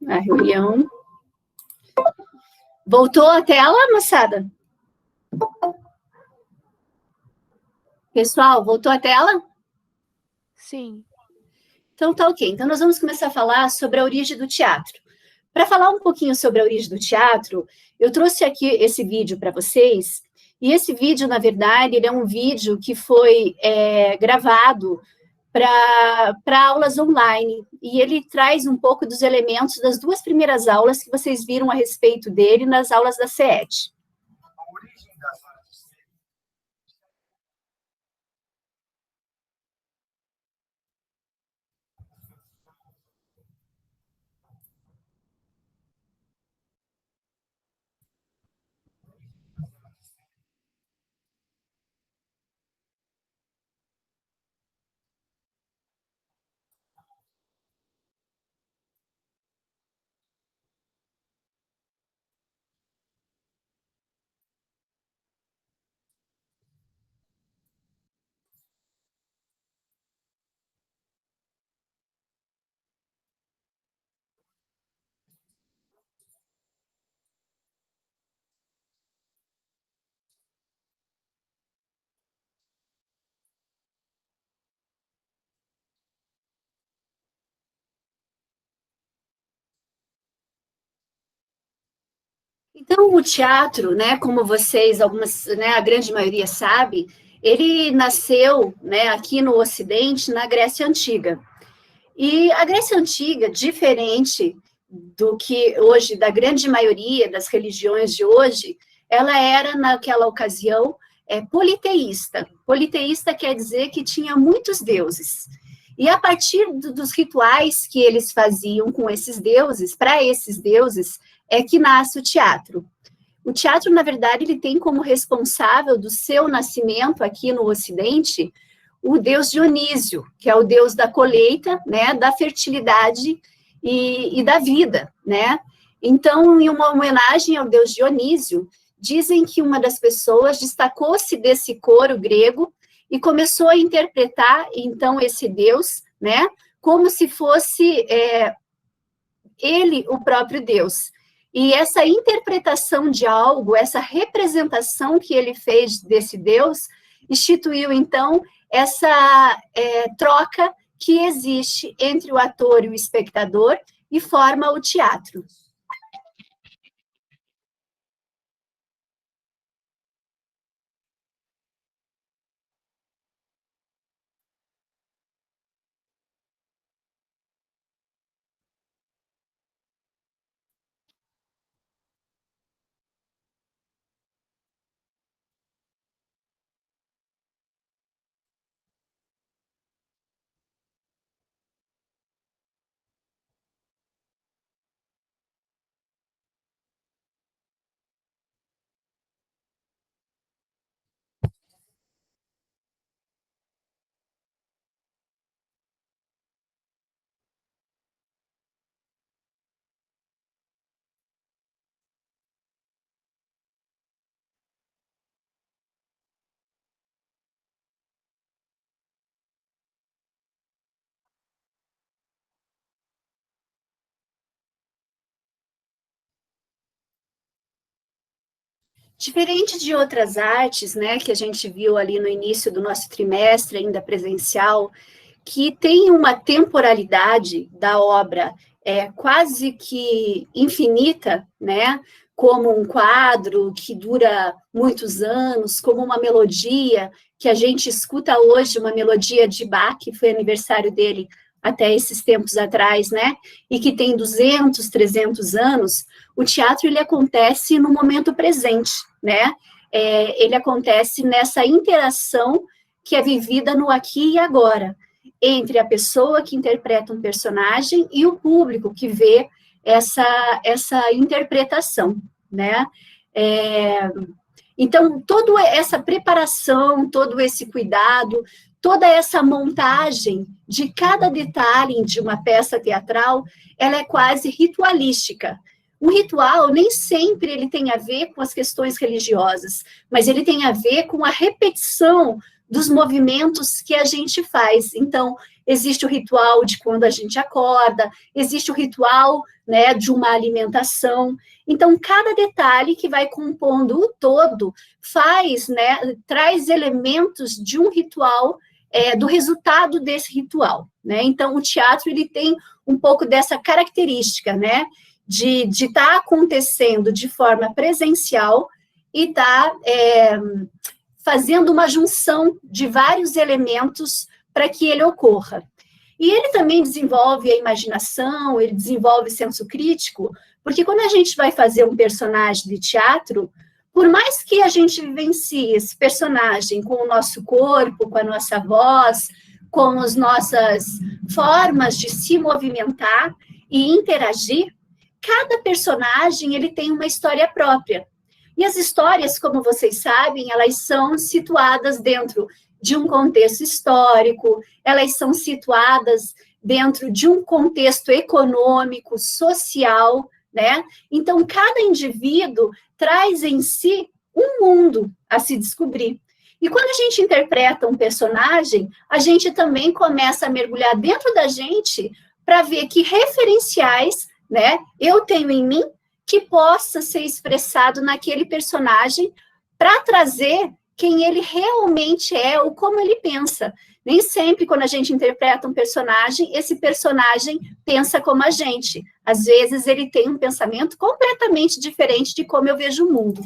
a reunião. Voltou a tela, moçada? Pessoal, voltou a tela? Sim. Então tá ok. Então nós vamos começar a falar sobre a origem do teatro. Para falar um pouquinho sobre a origem do teatro, eu trouxe aqui esse vídeo para vocês, e esse vídeo, na verdade, ele é um vídeo que foi gravado para aulas online, e ele traz um pouco dos elementos das duas primeiras aulas que vocês viram a respeito dele nas aulas da CET. Então, o teatro, né, como vocês, a grande maioria sabe, ele nasceu, né, aqui no Ocidente, na Grécia Antiga. E a Grécia Antiga, diferente do que hoje, da grande maioria das religiões de hoje, ela era, naquela ocasião, politeísta. Politeísta quer dizer que tinha muitos deuses. E a partir dos rituais que eles faziam com esses deuses, para esses deuses, é que nasce o teatro. O teatro, na verdade, ele tem como responsável do seu nascimento aqui no Ocidente o deus Dionísio, que é o deus da colheita, né, da fertilidade e da vida, né? Então, em uma homenagem ao deus Dionísio, dizem que uma das pessoas destacou-se desse coro grego e começou a interpretar, então, esse deus, né, como se fosse ele o próprio Deus. E essa interpretação de algo, essa representação que ele fez desse Deus, instituiu, então, essa troca que existe entre o ator e o espectador e forma o teatro. Diferente de outras artes, né, que a gente viu ali no início do nosso trimestre, ainda presencial, que tem uma temporalidade da obra quase que infinita, né, como um quadro que dura muitos anos, como uma melodia que a gente escuta hoje, uma melodia de Bach, que foi aniversário dele até esses tempos atrás, né, e que tem 200, 300 anos, o teatro, ele acontece no momento presente, né, ele acontece nessa interação que é vivida no aqui e agora, entre a pessoa que interpreta um personagem e o público que vê essa interpretação, né, então, toda essa preparação, todo esse cuidado, toda essa montagem de cada detalhe de uma peça teatral, ela é quase ritualística. Um ritual nem sempre ele tem a ver com as questões religiosas, mas ele tem a ver com a repetição dos movimentos que a gente faz. Então, existe o ritual de quando a gente acorda, existe o ritual, né, de uma alimentação. Então, cada detalhe que vai compondo o todo faz, né, traz elementos de um ritual, do resultado desse ritual, né? Então, o teatro, ele tem um pouco dessa característica, né, de estar acontecendo de forma presencial e estar fazendo uma junção de vários elementos para que ele ocorra. E ele também desenvolve a imaginação, ele desenvolve senso crítico, porque quando a gente vai fazer um personagem de teatro, por mais que a gente vivencie esse personagem com o nosso corpo, com a nossa voz, com as nossas formas de se movimentar e interagir, cada personagem ele tem uma história própria. E as histórias, como vocês sabem, elas são situadas dentro de um contexto histórico, elas são situadas dentro de um contexto econômico, social, né? Então, cada indivíduo traz em si um mundo a se descobrir. E quando a gente interpreta um personagem, a gente também começa a mergulhar dentro da gente para ver que referenciais, né, eu tenho em mim que possa ser expressado naquele personagem para trazer quem ele realmente é ou como ele pensa. Nem sempre, quando a gente interpreta um personagem, esse personagem pensa como a gente. Às vezes, ele tem um pensamento completamente diferente de como eu vejo o mundo.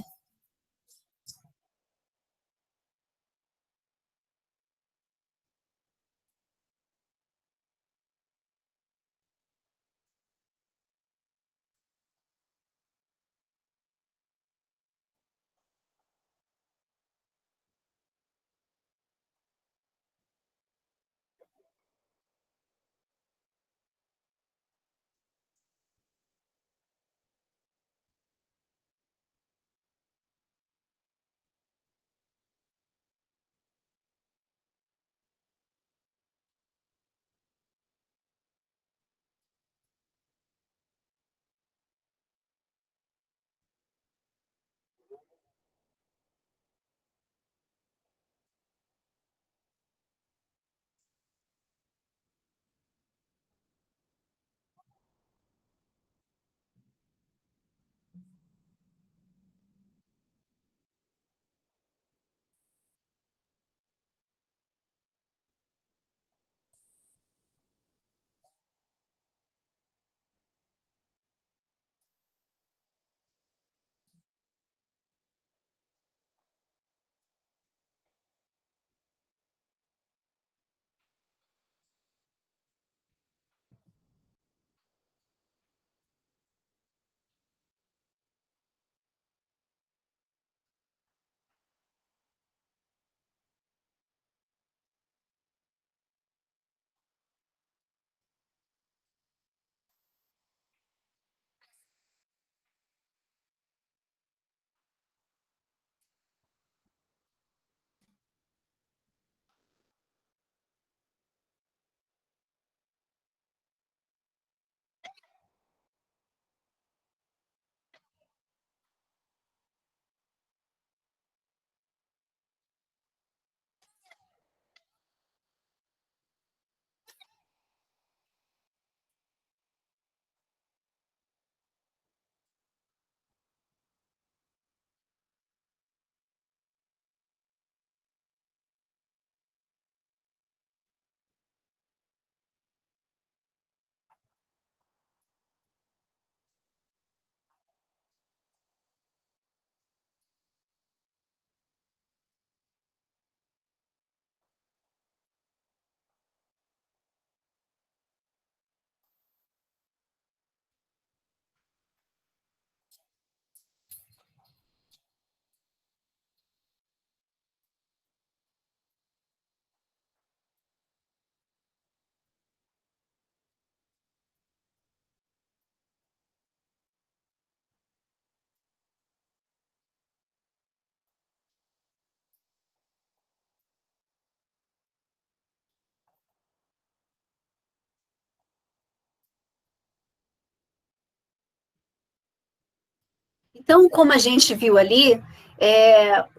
Então, como a gente viu ali,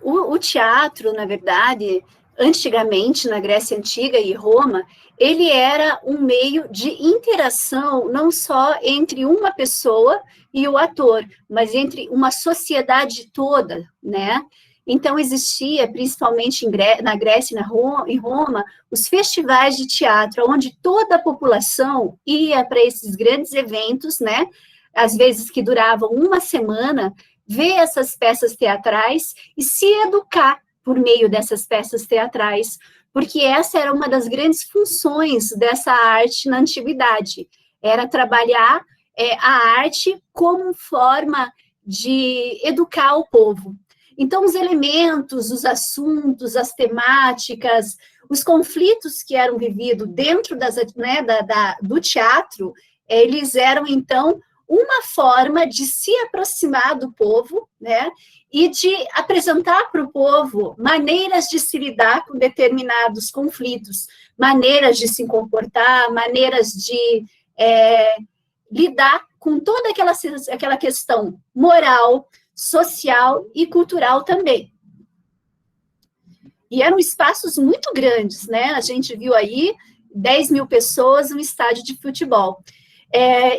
o teatro, na verdade, antigamente, na Grécia Antiga e Roma, ele era um meio de interação, não só entre uma pessoa e o ator, mas entre uma sociedade toda, né? Então, existia, principalmente na Grécia e em Roma, os festivais de teatro, onde toda a população ia para esses grandes eventos, né? Às vezes que duravam uma semana, ver essas peças teatrais e se educar por meio dessas peças teatrais, porque essa era uma das grandes funções dessa arte na antiguidade, era trabalhar a arte como forma de educar o povo. Então, os elementos, os assuntos, as temáticas, os conflitos que eram vividos dentro do teatro, eles eram, então, uma forma de se aproximar do povo, né, e de apresentar para o povo maneiras de se lidar com determinados conflitos, maneiras de se comportar, maneiras de lidar com toda aquela questão moral, social e cultural também. E eram espaços muito grandes, né? A gente viu aí 10 mil pessoas no estádio de futebol.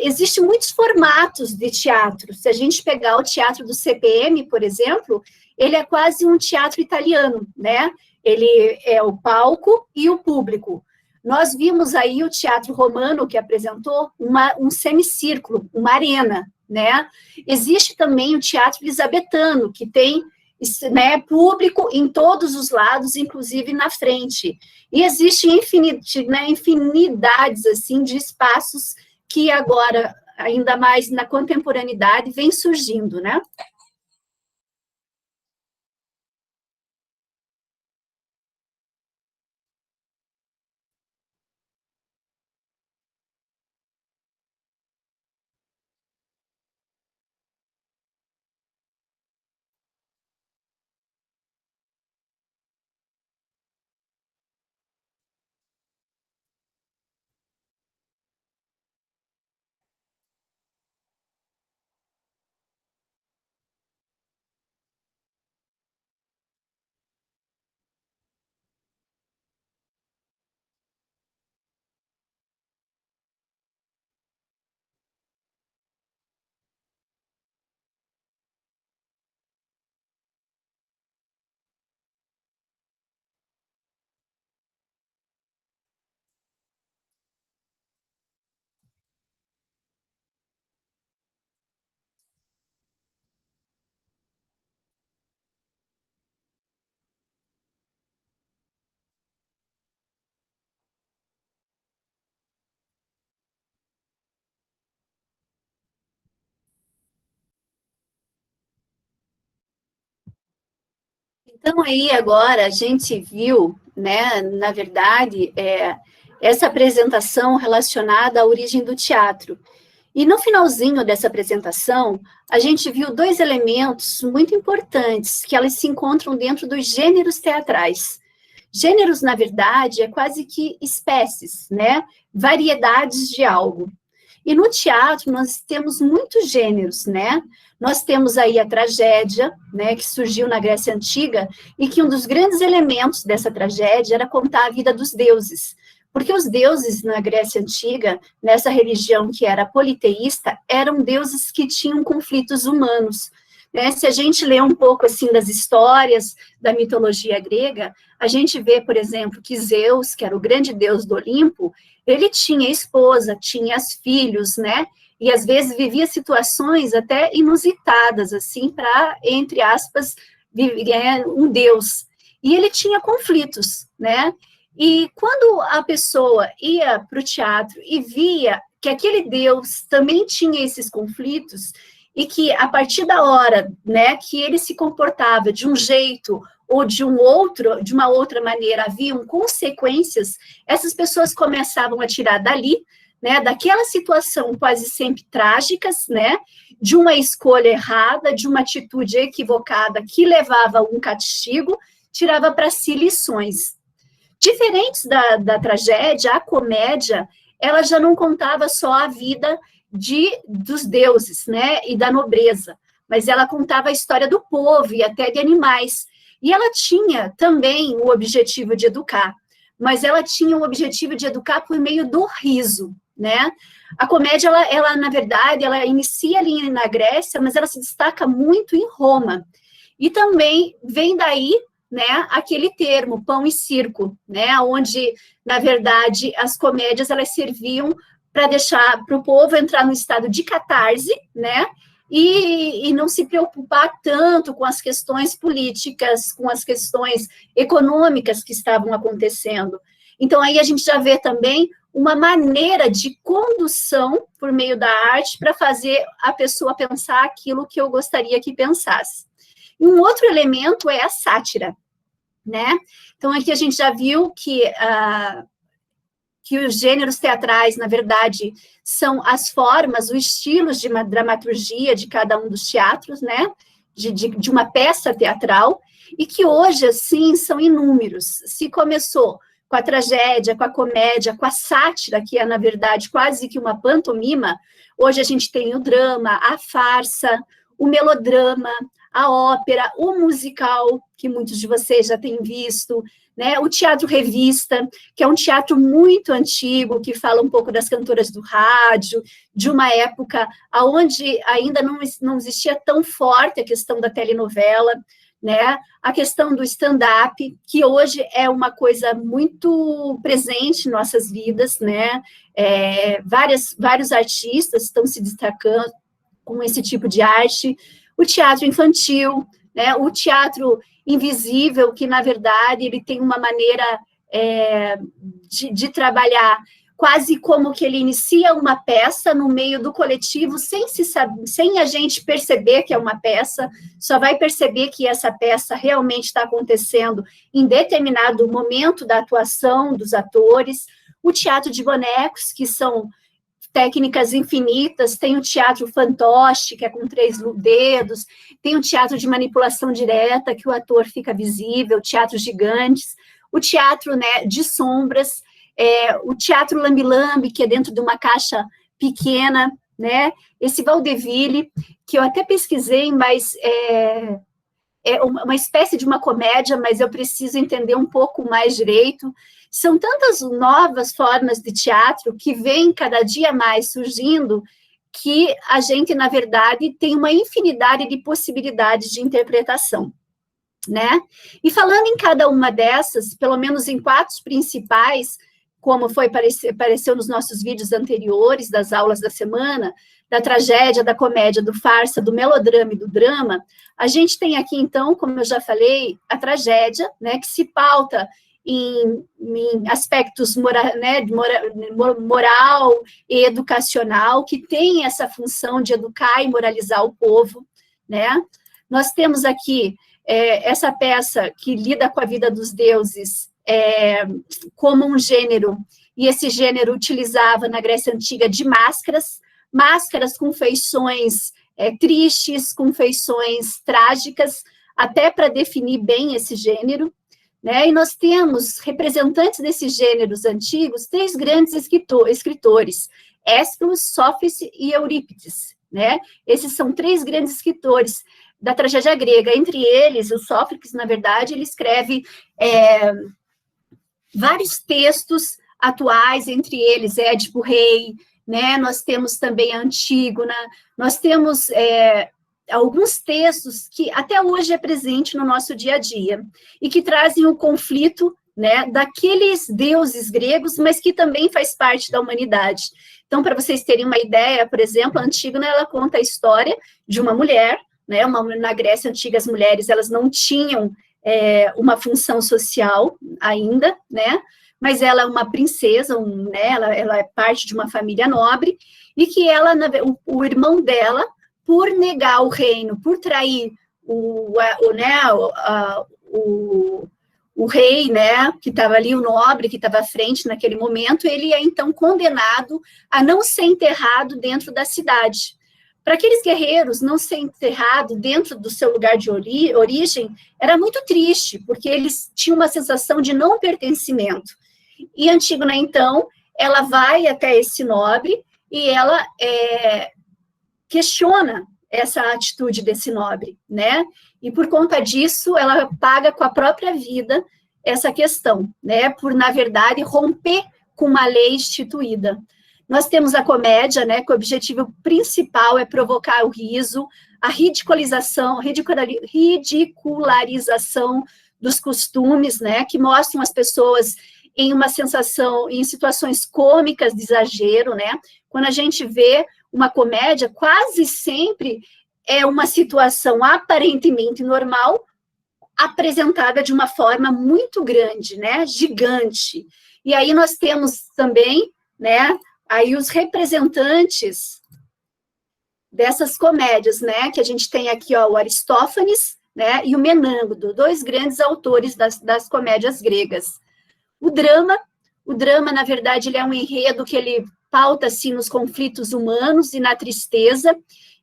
Existem muitos formatos de teatro. Se a gente pegar o teatro do CPM, por exemplo, ele é quase um teatro italiano, né? Ele é o palco e o público. Nós vimos aí o teatro romano, que apresentou um semicírculo, uma arena, né? Existe também o teatro elisabetano, que tem, né, público em todos os lados, inclusive na frente. E existem infinidades assim, de espaços que agora, ainda mais na contemporaneidade, vem surgindo, né? Então, aí, agora, a gente viu, né, na verdade, essa apresentação relacionada à origem do teatro. E no finalzinho dessa apresentação, a gente viu dois elementos muito importantes, que elas se encontram dentro dos gêneros teatrais. Gêneros, na verdade, é quase que espécies, né? Variedades de algo. E no teatro nós temos muitos gêneros, né? Nós temos aí a tragédia, né, que surgiu na Grécia Antiga, e que um dos grandes elementos dessa tragédia era contar a vida dos deuses. Porque os deuses na Grécia Antiga, nessa religião que era politeísta, eram deuses que tinham conflitos humanos. Né? Se a gente lê um pouco assim das histórias da mitologia grega, a gente vê, por exemplo, que Zeus, que era o grande deus do Olimpo, ele tinha esposa, tinha filhos, né? E às vezes vivia situações até inusitadas, assim, para, entre aspas, um deus. E ele tinha conflitos, né? E quando a pessoa ia para o teatro e via que aquele deus também tinha esses conflitos, e que a partir da hora, né, que ele se comportava de um jeito ou de uma outra maneira, haviam consequências, essas pessoas começavam a tirar dali, né, daquela situação quase sempre trágicas, né, de uma escolha errada, de uma atitude equivocada que levava a um castigo, tirava para si lições. Diferentes da tragédia, a comédia, ela já não contava só a vida dos deuses, né, e da nobreza, mas ela contava a história do povo e até de animais. E ela tinha também o objetivo de educar, mas ela tinha o objetivo de educar por meio do riso, né? A comédia, ela na verdade, ela inicia ali na Grécia, mas ela se destaca muito em Roma. E também vem daí, né, aquele termo, pão e circo, né, onde, na verdade, as comédias, elas serviam para deixar, para o povo entrar no estado de catarse, né, e não se preocupar tanto com as questões políticas, com as questões econômicas que estavam acontecendo. Então, aí a gente já vê também uma maneira de condução por meio da arte para fazer a pessoa pensar aquilo que eu gostaria que pensasse. E um outro elemento é a sátira, né? Então, aqui a gente já viu que os gêneros teatrais, na verdade, são as formas, os estilos de uma dramaturgia de cada um dos teatros, né? De uma peça teatral, e que hoje, assim, são inúmeros. Se começou com a tragédia, com a comédia, com a sátira, que é, na verdade, quase que uma pantomima, hoje a gente tem o drama, a farsa, o melodrama, a ópera, o musical, que muitos de vocês já têm visto, né? O teatro revista, que é um teatro muito antigo, que fala um pouco das cantoras do rádio, de uma época onde ainda não existia tão forte a questão da telenovela, né? A questão do stand-up, que hoje é uma coisa muito presente em nossas vidas, né? Vários artistas estão se destacando com esse tipo de arte. O teatro infantil, né? O teatro invisível, que, na verdade, ele tem uma maneira de trabalhar quase como que ele inicia uma peça no meio do coletivo, sem a gente perceber que é uma peça, só vai perceber que essa peça realmente está acontecendo em determinado momento da atuação dos atores. O teatro de bonecos, que são técnicas infinitas, tem o teatro fantoche, que é com 3 dedos, tem o teatro de manipulação direta, que o ator fica visível, teatro gigantes, o teatro, né, de sombras, o teatro lambi-lambi, que é dentro de uma caixa pequena, né, esse vaudeville, que eu até pesquisei, mas é uma espécie de uma comédia, mas eu preciso entender um pouco mais direito. São tantas novas formas de teatro que vêm cada dia mais surgindo, que a gente, na verdade, tem uma infinidade de possibilidades de interpretação, né? E falando em cada uma dessas, pelo menos em 4 principais, como apareceu nos nossos vídeos anteriores, das aulas da semana, da tragédia, da comédia, do farsa, do melodrama e do drama, a gente tem aqui, então, como eu já falei, a tragédia, né, que se pauta em aspectos moral e educacional, que tem essa função de educar e moralizar o povo, né? Nós temos aqui essa peça que lida com a vida dos deuses como um gênero, e esse gênero utilizava na Grécia Antiga de máscaras com feições tristes, com feições trágicas, até para definir bem esse gênero, né? E nós temos representantes desses gêneros antigos, 3 grandes escritores, Ésquilo, Sófocles e Eurípides, né? Esses são 3 grandes escritores da tragédia grega. Entre eles, o Sófocles, na verdade, ele escreve vários textos atuais, entre eles Édipo Rei, né? Nós temos também a Antígona, nós temos alguns textos que até hoje é presente no nosso dia a dia, e que trazem o conflito, né, daqueles deuses gregos, mas que também faz parte da humanidade. Então, para vocês terem uma ideia, por exemplo, a Antígona, ela conta a história de uma mulher, né, na Grécia Antiga, as mulheres, elas não tinham uma função social ainda, né, mas ela é uma princesa, né, ela é parte de uma família nobre, e que o irmão dela, por negar o reino, por trair o rei, né, que estava ali, o nobre, que estava à frente naquele momento, ele é então condenado a não ser enterrado dentro da cidade. Para aqueles guerreiros, não ser enterrado dentro do seu lugar de origem era muito triste, porque eles tinham uma sensação de não pertencimento. E Antígona, então, ela vai até esse nobre e ela questiona essa atitude desse nobre, né? E por conta disso, ela paga com a própria vida essa questão, né? Por, na verdade, romper com uma lei instituída. Nós temos a comédia, né? Que o objetivo principal é provocar o riso, a ridicularização dos costumes, né? Que mostram as pessoas em uma sensação, em situações cômicas de exagero, né? Quando a gente vê uma comédia, quase sempre é uma situação aparentemente normal, apresentada de uma forma muito grande, né? Gigante. E aí nós temos também, né? Aí os representantes dessas comédias, né? Que a gente tem aqui, ó, o Aristófanes, né? E o Menâmbro, dois grandes autores das comédias gregas. O drama, na verdade, ele é um enredo que ele pauta, assim, nos conflitos humanos e na tristeza,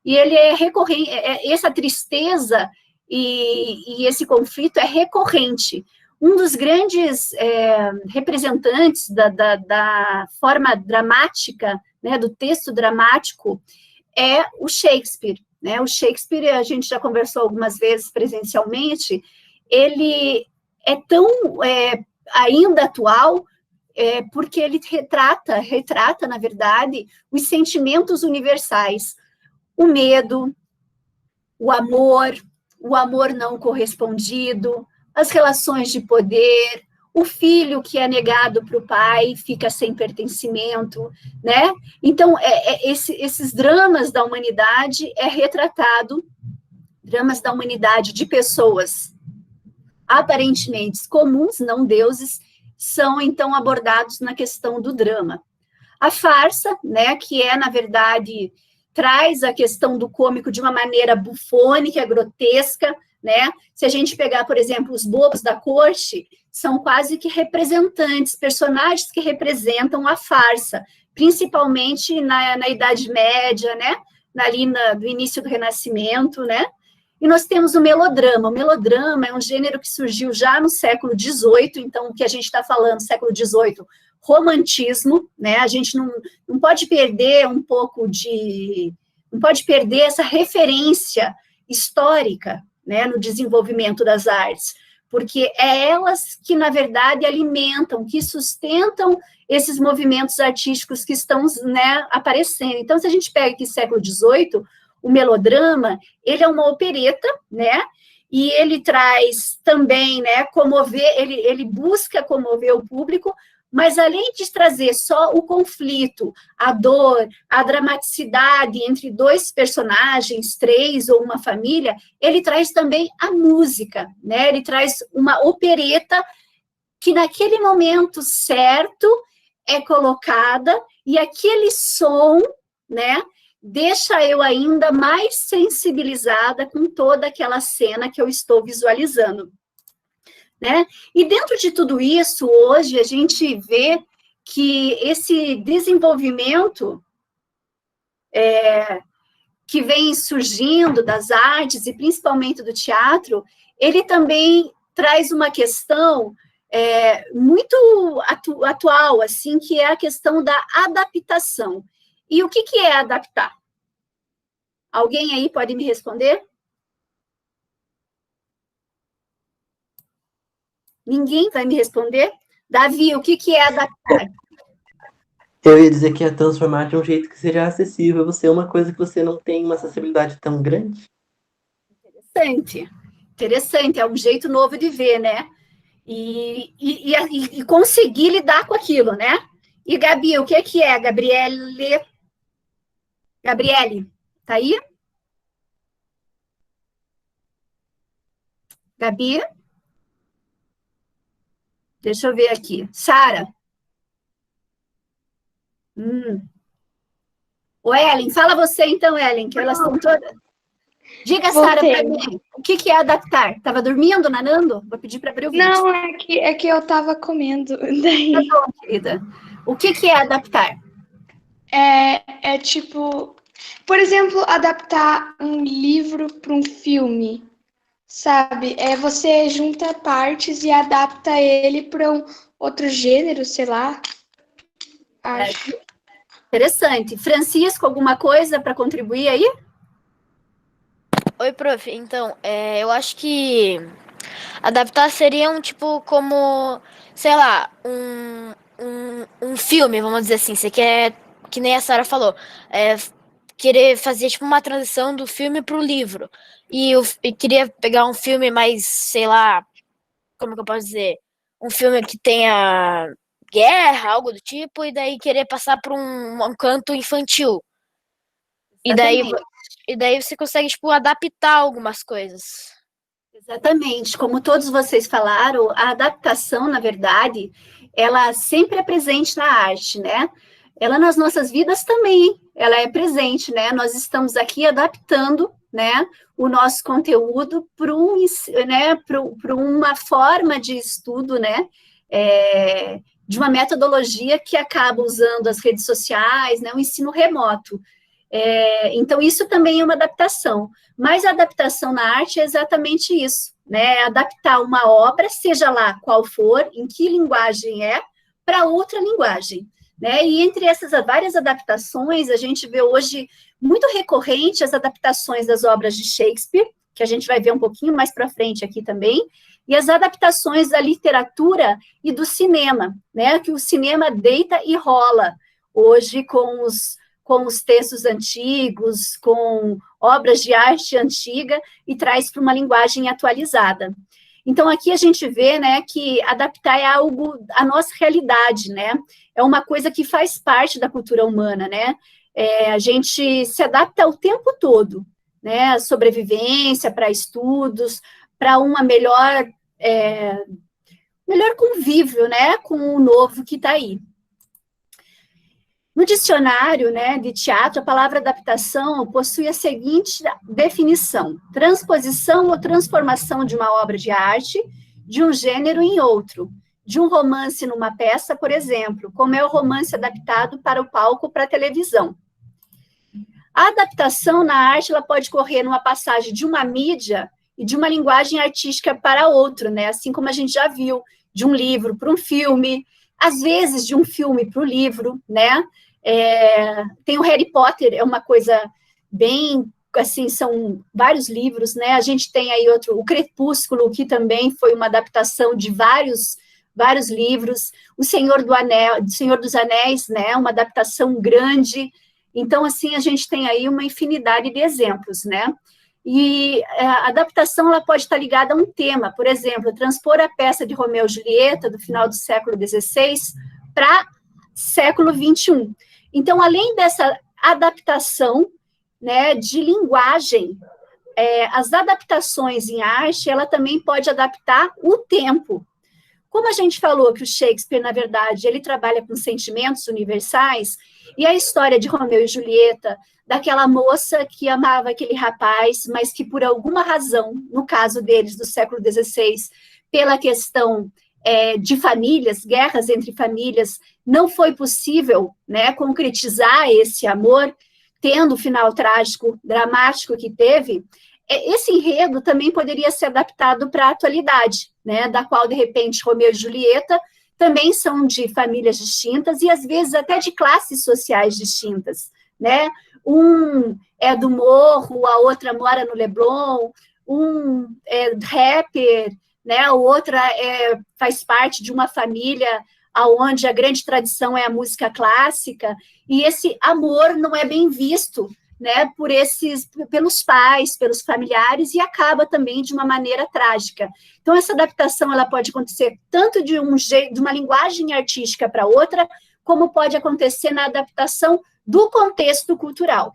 e ele é recorrente, essa tristeza e esse conflito é recorrente. Um dos grandes representantes da forma dramática, né, do texto dramático, é o Shakespeare, né? O Shakespeare, a gente já conversou algumas vezes presencialmente, ele é tão ainda atual, porque ele retrata, na verdade, os sentimentos universais, o medo, o amor não correspondido, as relações de poder, o filho que é negado para o pai, fica sem pertencimento, né? Então, esses dramas da humanidade retratado, dramas da humanidade de pessoas aparentemente comuns, não deuses, são, então, abordados na questão do drama. A farsa, né, que na verdade, traz a questão do cômico de uma maneira bufônica, grotesca, né? Se a gente pegar, por exemplo, os bobos da corte, são quase que representantes, personagens que representam a farsa, principalmente na Idade Média, né? Do início do Renascimento, né? E nós temos o melodrama. O melodrama é um gênero que surgiu já no século XVIII, então, o que a gente está falando, século XVIII, romantismo, né? A gente não pode perder um pouco não pode perder essa referência histórica, né, no desenvolvimento das artes, porque é elas que, na verdade, alimentam, que sustentam esses movimentos artísticos que estão, né, aparecendo. Então, se a gente pega aqui século XVIII, o melodrama, ele é uma opereta, né, e ele traz também, né, ele busca comover o público, mas além de trazer só o conflito, a dor, a dramaticidade entre dois personagens, três ou uma família, ele traz também a música, né? Ele traz uma opereta que naquele momento certo é colocada e aquele som, né, deixa eu ainda mais sensibilizada com toda aquela cena que eu estou visualizando. Né? E dentro de tudo isso, hoje, a gente vê que esse desenvolvimento que vem surgindo das artes, e principalmente do teatro, ele também traz uma questão muito atual, assim, que é a questão da adaptação. E o que é adaptar? Alguém aí pode me responder? Ninguém vai me responder? Davi, o que é adaptar? Eu ia dizer que é transformar de um jeito que seja acessível a você, uma coisa que você não tem uma acessibilidade tão grande. Interessante, é um jeito novo de ver, né? E conseguir lidar com aquilo, né? E, Gabi, o que é, Gabriele? Gabriele, tá aí? Gabi? Deixa eu ver aqui. Sara? Ô, Ellen, fala você então, Ellen, que elas estão todas... Diga, Sara, para mim, o que é adaptar? Estava dormindo, nanando? Vou pedir para abrir o vídeo. Não, é que eu estava comendo. Daí... Tá bom, querida. O que é adaptar? É tipo, por exemplo, adaptar um livro para um filme, sabe? Você junta partes e adapta ele para um outro gênero, sei lá. Acho. Interessante. Francisco, alguma coisa para contribuir aí? Oi, prof. Então, eu acho que adaptar seria um tipo como, sei lá, um filme, vamos dizer assim. Você quer, que nem a Sarah falou, querer fazer tipo uma transição do filme pro livro. E queria pegar um filme mais, sei lá, como que eu posso dizer? Um filme que tenha guerra, algo do tipo, e daí querer passar para um canto infantil. E daí, Exatamente. e daí você consegue, tipo, adaptar algumas coisas. Exatamente, como todos vocês falaram, a adaptação, na verdade, ela sempre é presente na arte, né? Ela nas nossas vidas também, ela é presente, né? Nós estamos aqui adaptando, né, o nosso conteúdo para né, para uma forma de estudo, né, de uma metodologia que acaba usando as redes sociais, né, o ensino remoto. Então, isso também é uma adaptação. Mas a adaptação na arte é exatamente isso, né? Adaptar uma obra, seja lá qual for, em que linguagem é, para outra linguagem. Né? E entre essas várias adaptações, a gente vê hoje muito recorrente as adaptações das obras de Shakespeare, que a gente vai ver um pouquinho mais para frente aqui também, e as adaptações da literatura e do cinema, né? Que o cinema deita e rola hoje com os textos antigos, com obras de arte antiga e traz para uma linguagem atualizada. Então, aqui a gente vê, né, que adaptar é algo à nossa realidade, né? É uma coisa que faz parte da cultura humana, né? A gente se adapta o tempo todo, né? Sobrevivência, para estudos, para uma melhor convívio, né, com o novo que está aí. No dicionário, né, de teatro, a palavra adaptação possui a seguinte definição: transposição ou transformação de uma obra de arte de um gênero em outro, de um romance numa peça, por exemplo, como é o romance adaptado para o palco para a televisão. A adaptação na arte ela pode ocorrer numa passagem de uma mídia e de uma linguagem artística para outra, né? Assim como a gente já viu, de um livro para um filme, às vezes de um filme para o livro, né? Tem o Harry Potter, é uma coisa bem, assim, são vários livros, né? A gente tem aí o Crepúsculo, que também foi uma adaptação de vários livros, o Senhor dos Anéis, né? Uma adaptação grande. Então, assim, a gente tem aí uma infinidade de exemplos, né? E a adaptação ela pode estar ligada a um tema, por exemplo, transpor a peça de Romeu e Julieta do final do século XVI para século XXI. Então, além dessa adaptação, né, de linguagem, as adaptações em arte, ela também pode adaptar o tempo. Como a gente falou que o Shakespeare, na verdade, ele trabalha com sentimentos universais, e a história de Romeu e Julieta, daquela moça que amava aquele rapaz, mas que por alguma razão, no caso deles, do século XVI, pela questão de famílias, guerras entre famílias, não foi possível, né, concretizar esse amor, tendo o final trágico, dramático que teve. Esse enredo também poderia ser adaptado para a atualidade, né, da qual, de repente, Romeu e Julieta também são de famílias distintas e, às vezes, até de classes sociais distintas, né? Um é do morro, a outra mora no Leblon, um é rapper, né? O outro faz parte de uma família onde a grande tradição é a música clássica, e esse amor não é bem visto, né, pelos pais, pelos familiares, e acaba também de uma maneira trágica. Então, essa adaptação ela pode acontecer tanto de uma linguagem artística para outra, como pode acontecer na adaptação do contexto cultural.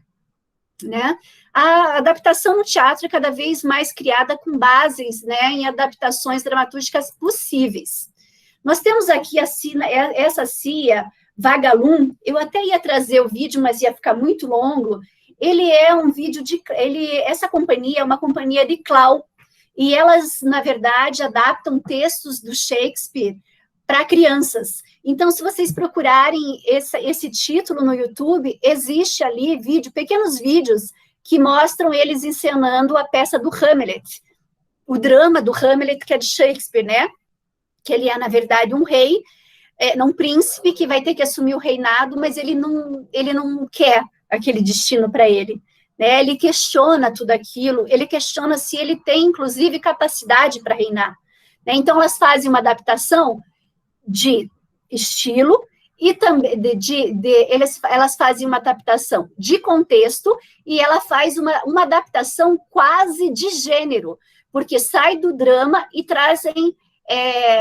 Né? A adaptação no teatro é cada vez mais criada com bases, né, em adaptações dramatúrgicas possíveis. Nós temos aqui essa CIA Vagalume, eu até ia trazer o vídeo, mas ia ficar muito longo. Ele é um vídeo essa companhia é uma companhia de clown, e elas, na verdade, adaptam textos do Shakespeare para crianças. Então, se vocês procurarem esse título no YouTube, existe ali pequenos vídeos que mostram eles encenando a peça do Hamlet, o drama do Hamlet, que é de Shakespeare, né? Que ele é, na verdade, um rei, um príncipe que vai ter que assumir o reinado, mas ele não quer aquele destino para ele, né? Ele questiona tudo aquilo, ele questiona se ele tem, inclusive, capacidade para reinar. Né? Então, elas fazem uma adaptação de estilo e também elas fazem uma adaptação de contexto e ela faz uma adaptação quase de gênero, porque sai do drama e trazem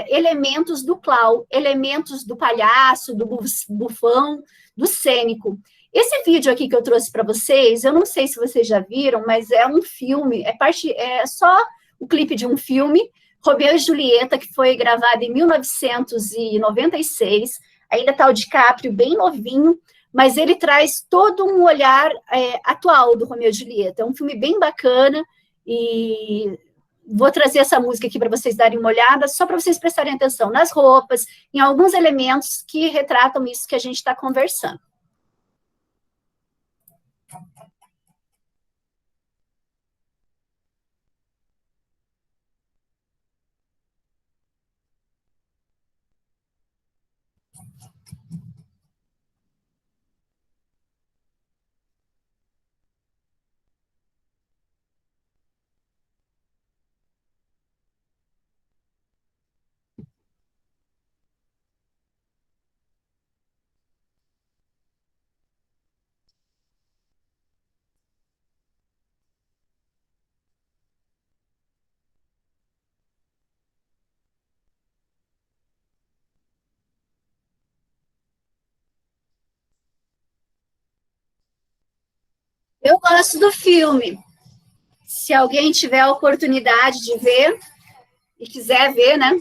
elementos do clown, elementos do palhaço, do bufão, do cênico. Esse vídeo aqui que eu trouxe para vocês, eu não sei se vocês já viram, mas é um filme, é só o clipe de um filme, Romeu e Julieta, que foi gravado em 1996, ainda está o DiCaprio bem novinho, mas ele traz todo um olhar atual do Romeu e Julieta. É um filme bem bacana e vou trazer essa música aqui para vocês darem uma olhada, só para vocês prestarem atenção nas roupas, em alguns elementos que retratam isso que a gente está conversando. Eu gosto do filme. Se alguém tiver a oportunidade de ver e quiser ver, né?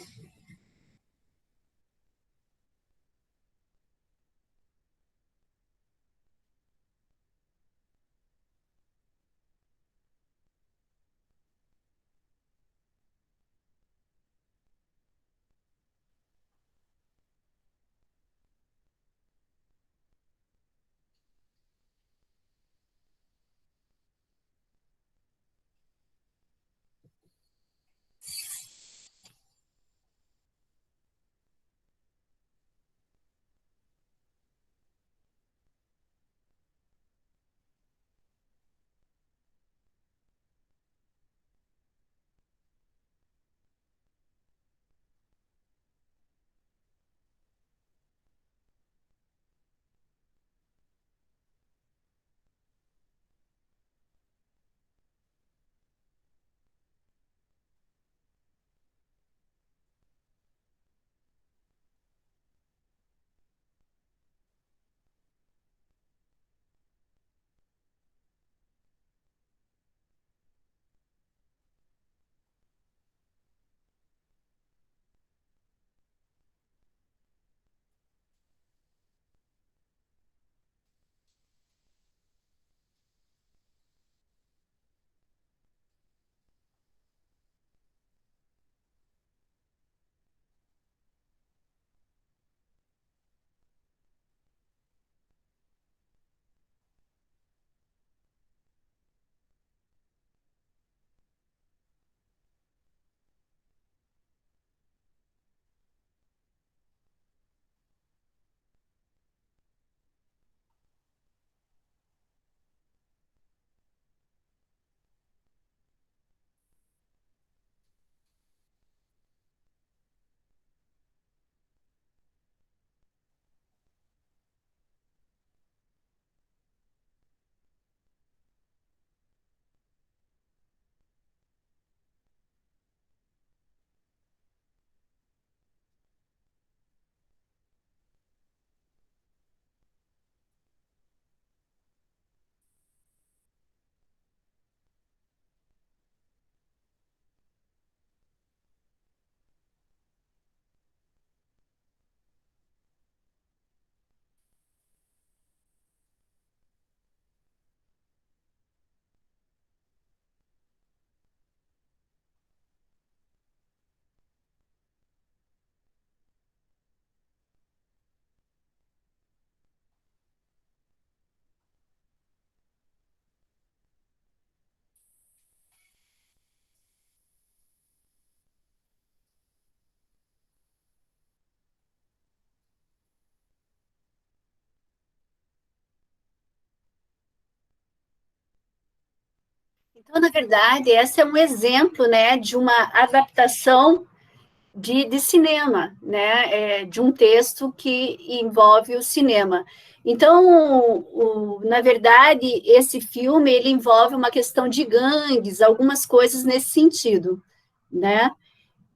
Então, na verdade, esse é um exemplo, né, de uma adaptação de cinema, né, de um texto que envolve o cinema. Então, na verdade, esse filme ele envolve uma questão de gangues, algumas coisas nesse sentido, né?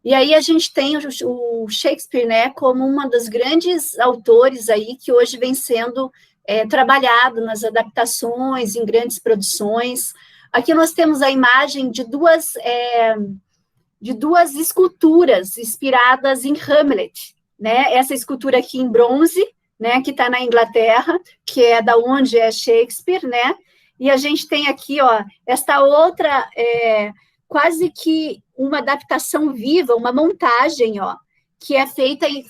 E aí a gente tem o Shakespeare, né, como uma dos grandes autores aí que hoje vem sendo trabalhado nas adaptações, em grandes produções. Aqui nós temos a imagem de duas esculturas inspiradas em Hamlet, né? Essa escultura aqui em bronze, né, que está na Inglaterra, que é da onde é Shakespeare, né? E a gente tem aqui, ó, esta outra, quase que uma adaptação viva, uma montagem, ó, que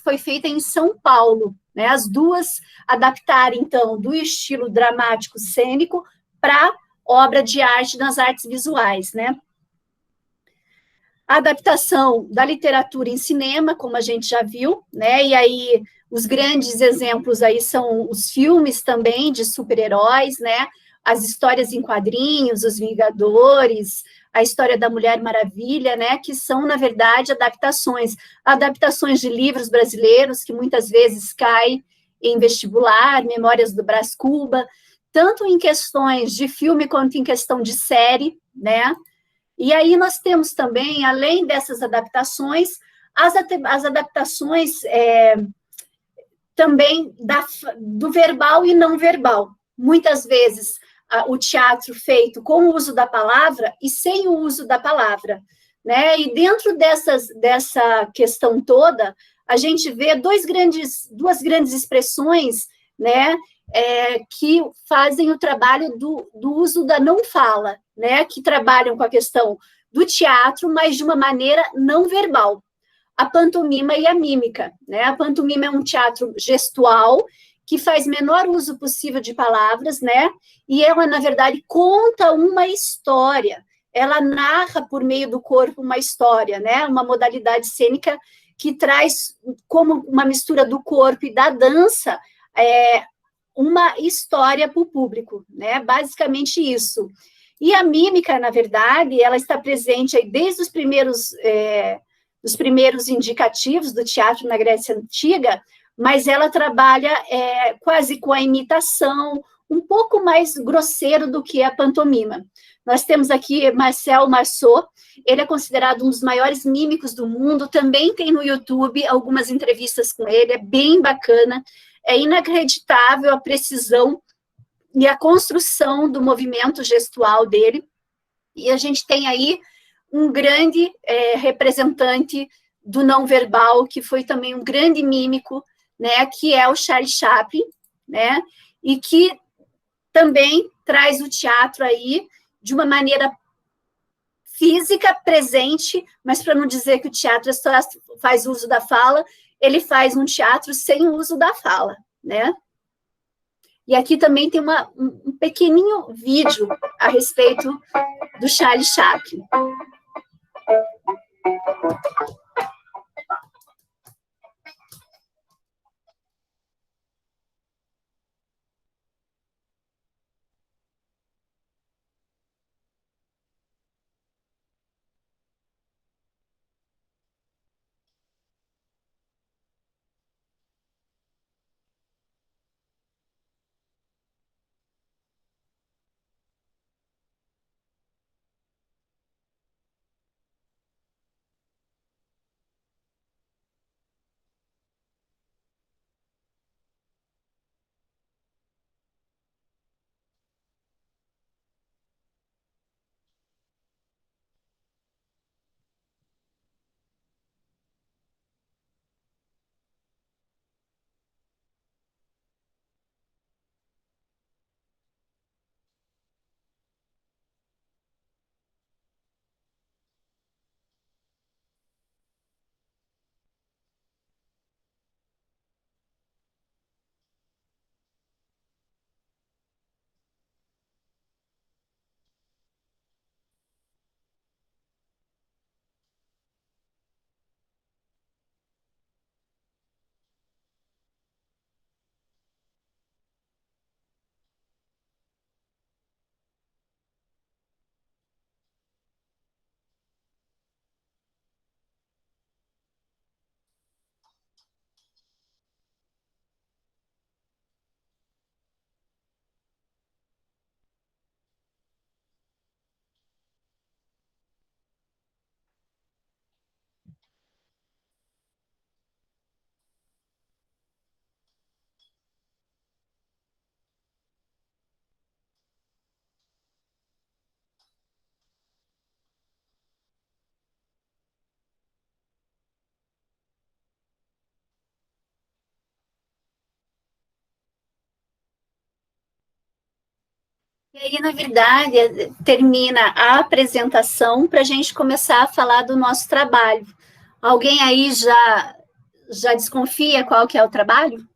foi feita em São Paulo, né? As duas adaptaram, então, do estilo dramático cênico para obra de arte nas artes visuais, né? A adaptação da literatura em cinema, como a gente já viu, né? E aí os grandes exemplos aí são os filmes também de super-heróis, né? As histórias em quadrinhos, os Vingadores, a história da Mulher Maravilha, né? Que são, na verdade, adaptações de livros brasileiros que muitas vezes caem em vestibular, Memórias do Brás Cuba, tanto em questões de filme quanto em questão de série, né? E aí nós temos também, além dessas adaptações, as adaptações também do verbal e não verbal. Muitas vezes o teatro feito com o uso da palavra e sem o uso da palavra, né? E dentro dessa questão toda, a gente vê duas grandes expressões, né? Que fazem o trabalho do uso da não fala, né? Que trabalham com a questão do teatro, mas de uma maneira não verbal. A pantomima e a mímica, né? A pantomima é um teatro gestual que faz menor uso possível de palavras, né? E ela, na verdade, conta uma história. Ela narra por meio do corpo uma história, né? Uma modalidade cênica que traz como uma mistura do corpo e da dança uma história para o público, né? Basicamente isso. E a mímica, na verdade, ela está presente aí desde os primeiros indicativos do teatro na Grécia Antiga, mas ela trabalha quase com a imitação, um pouco mais grosseiro do que a pantomima. Nós temos aqui Marcel Marceau, ele é considerado um dos maiores mímicos do mundo, também tem no YouTube algumas entrevistas com ele, é bem bacana, é inacreditável a precisão e a construção do movimento gestual dele, e a gente tem aí um grande representante do não verbal, que foi também um grande mímico, né, que é o Charlie Chaplin, né, e que também traz o teatro aí de uma maneira física presente, mas para não dizer que o teatro só faz uso da fala, ele faz um teatro sem uso da fala, né? E aqui também tem um pequenininho vídeo a respeito do Charlie Chaplin. E aí, na verdade, termina a apresentação para a gente começar a falar do nosso trabalho. Alguém aí já desconfia qual que é o trabalho?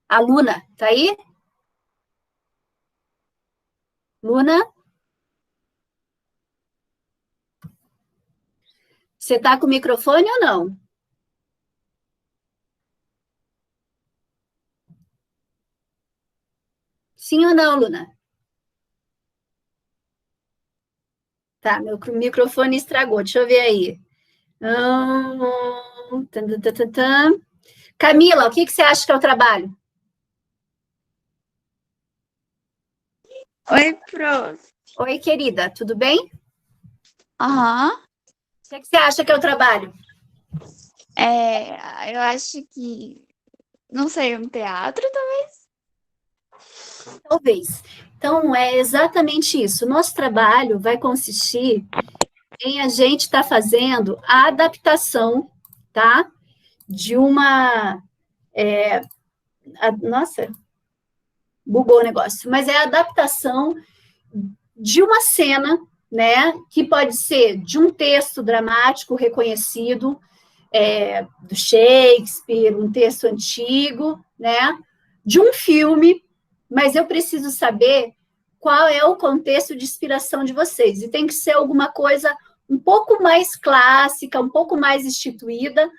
A Luna, tá aí? Luna? Você está com o microfone ou não? Sim ou não, Luna? Tá, meu microfone estragou. Deixa eu ver aí. Tan, tan, tan, tan, tan. Camila, o que você acha que é o trabalho? Oi, prof. Oi, querida, tudo bem? Aham. O que você acha que é o trabalho? Eu acho que, não sei, um teatro, talvez? Talvez. Então, é exatamente isso. Nosso trabalho vai consistir em a gente estar fazendo a adaptação, tá? De uma. Nossa, bugou o negócio. Mas é a adaptação de uma cena, né? Que pode ser de um texto dramático reconhecido, do Shakespeare, um texto antigo, né? De um filme, mas eu preciso saber qual é o contexto de inspiração de vocês. E tem que ser alguma coisa um pouco mais clássica, um pouco mais instituída,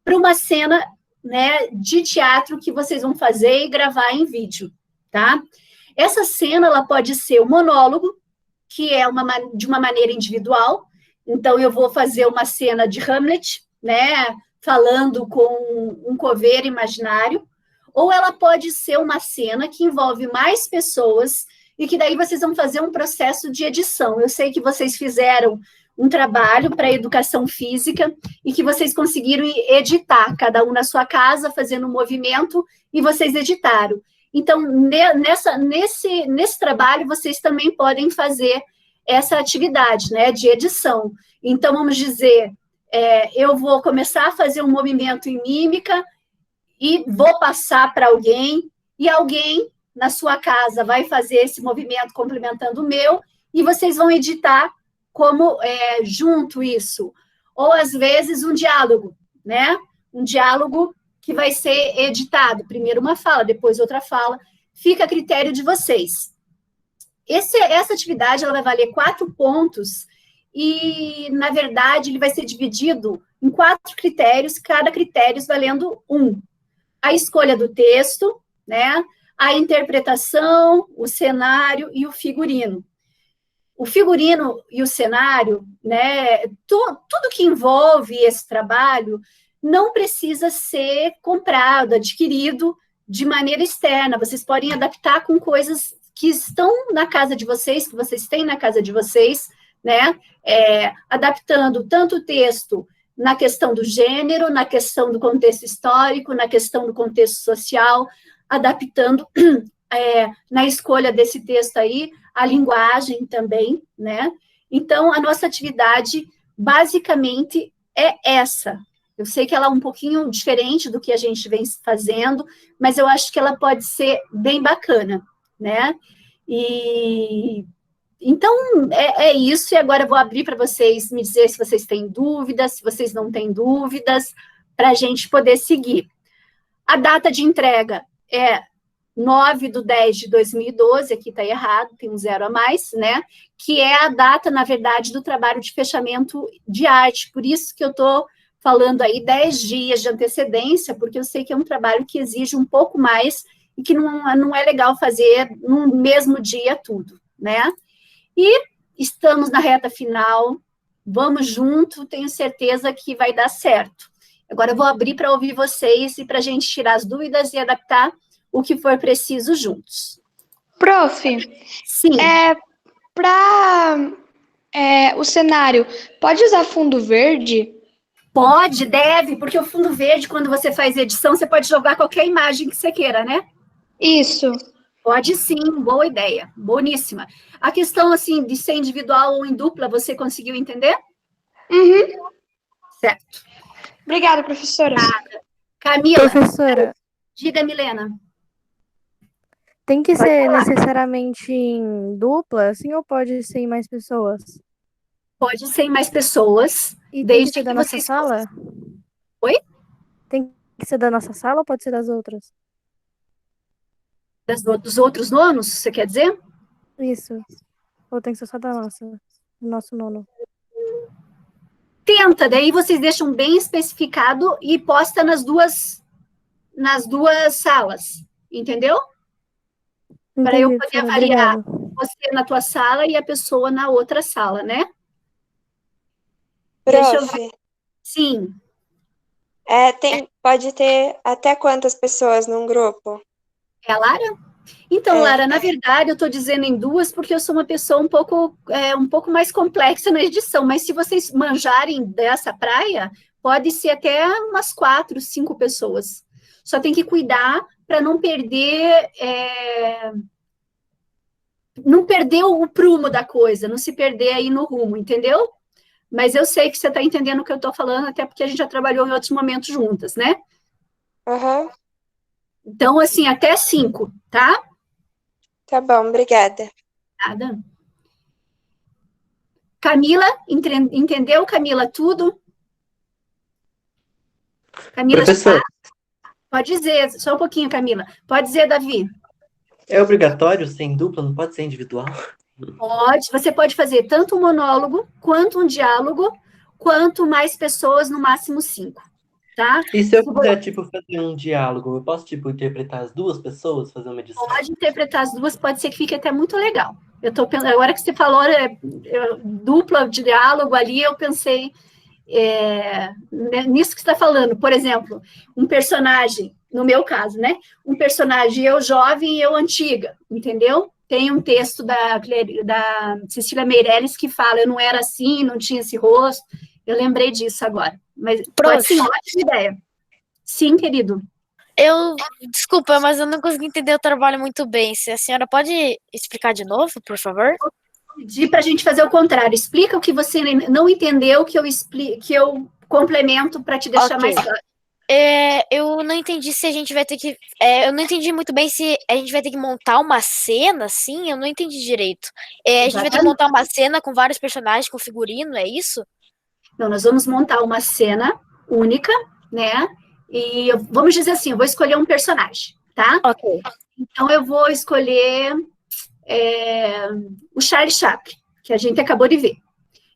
para uma cena, né, de teatro que vocês vão fazer e gravar em vídeo, tá? Essa cena, ela pode ser um monólogo, que é de uma maneira individual. Então, eu vou fazer uma cena de Hamlet, né, falando com um coveiro imaginário, ou ela pode ser uma cena que envolve mais pessoas e que daí vocês vão fazer um processo de edição. Eu sei que vocês fizeram um trabalho para educação física e que vocês conseguiram editar, cada um na sua casa, fazendo um movimento, e vocês editaram. Então, nesse trabalho, vocês também podem fazer essa atividade, né, de edição. Então, vamos dizer, eu vou começar a fazer um movimento em mímica e vou passar para alguém, e alguém na sua casa vai fazer esse movimento complementando o meu, e vocês vão editar como junto isso. Ou, às vezes, um diálogo, né? Um diálogo que vai ser editado. Primeiro uma fala, depois outra fala. Fica a critério de vocês. Essa atividade ela vai valer 4 pontos e, na verdade, ele vai ser dividido em 4 critérios, cada critério valendo 1. A escolha do texto, né? A interpretação, o cenário e o figurino. O figurino e o cenário, né? Tudo que envolve esse trabalho não precisa ser comprado, adquirido de maneira externa. Vocês podem adaptar com coisas que estão na casa de vocês, que vocês têm na casa de vocês, né? Adaptando tanto o texto na questão do gênero, na questão do contexto histórico, na questão do contexto social, adaptando na escolha desse texto aí, a linguagem também, né? Então, a nossa atividade, basicamente, é essa. Eu sei que ela é um pouquinho diferente do que a gente vem fazendo, mas eu acho que ela pode ser bem bacana, né? E então é isso, e agora eu vou abrir para vocês me dizer se vocês têm dúvidas, se vocês não têm dúvidas, para a gente poder seguir. A data de entrega é 9/10/2012, aqui está errado, tem um 0 a mais, né? Que é a data, na verdade, do trabalho de fechamento de arte. Por isso que eu estou falando aí 10 dias de antecedência, porque eu sei que é um trabalho que exige um pouco mais e que não é legal fazer no mesmo dia tudo, né? E estamos na reta final, vamos junto, tenho certeza que vai dar certo. Agora eu vou abrir para ouvir vocês e para a gente tirar as dúvidas e adaptar o que for preciso juntos. Prof, Sim. Para o cenário, pode usar fundo verde? Pode, deve, porque o fundo verde, quando você faz edição, você pode jogar qualquer imagem que você queira, né? Isso. Pode sim, boa ideia, boníssima. A questão, assim, de ser individual ou em dupla, você conseguiu entender? Uhum. Certo. Obrigada, professora. Camila. Professora, Diga, Milena. Tem que ser necessariamente em dupla, assim, ou pode ser em mais pessoas? Pode ser em mais pessoas, E tem que desde ser da que nossa vocês... sala? Oi? Tem que ser da nossa sala ou pode ser das outras? Dos outros nonos, você quer dizer? Isso. Ou tem que ser só da nossa? Do nosso nono. Tenta, daí vocês deixam bem especificado e posta nas duas salas, entendeu? Para eu Entendi, poder professora. avaliar Obrigada. você na tua sala e a pessoa na outra sala, né? Deixa eu ver. Prof, Sim, pode ter até quantas pessoas num grupo? é a Lara? Então, É. Lara, na verdade, eu estou dizendo em duas porque eu sou uma pessoa um pouco mais complexa na edição, mas se vocês manjarem dessa praia, pode ser até umas 4, 5 pessoas. Só tem que cuidar para não perder o prumo da coisa, não se perder aí no rumo, entendeu? Mas eu sei que você está entendendo o que eu estou falando, até porque a gente já trabalhou em outros momentos juntas, né? Aham, Então, assim, até 5, tá? tá bom, obrigada. Nada. Camila, entendeu, Camila, tudo? Camila, Professor, pode dizer, só um pouquinho, Camila. Pode dizer, Davi. é obrigatório ser em dupla? Não pode ser individual? Pode, você pode fazer tanto um monólogo, quanto um diálogo, quanto mais pessoas, no máximo 5, tá? E se eu quiser, tipo, fazer um diálogo, eu posso, tipo, interpretar as duas pessoas, fazer uma edição? Pode interpretar as duas, pode ser que fique até muito legal. Eu tô pensando, agora que você falou dupla de diálogo ali, eu pensei nisso que você está falando. Por exemplo, um personagem, no meu caso, né? Um personagem eu jovem e eu antiga, entendeu? Tem um texto da Cecília Meirelles que fala, eu não era assim, não tinha esse rosto. Eu lembrei disso agora. Mas pode ser uma ótima ideia. Sim, querido. Desculpa, mas eu não consegui entender o trabalho muito bem. Se a senhora pode explicar de novo, por favor? Pedir para a gente fazer o contrário. Explica o que você não entendeu, que eu complemento para te deixar Ok. mais claro. Eu não entendi se a gente vai ter que. Eu não entendi muito bem se a gente vai ter que montar uma cena, assim. Eu não entendi direito. A gente vai ter que montar uma cena com vários personagens, com figurino, é isso? Não, nós vamos montar uma cena única, né? E vamos dizer assim, eu vou escolher um personagem, tá? Ok. Então eu vou escolher o Charlie Chaplin, que a gente acabou de ver.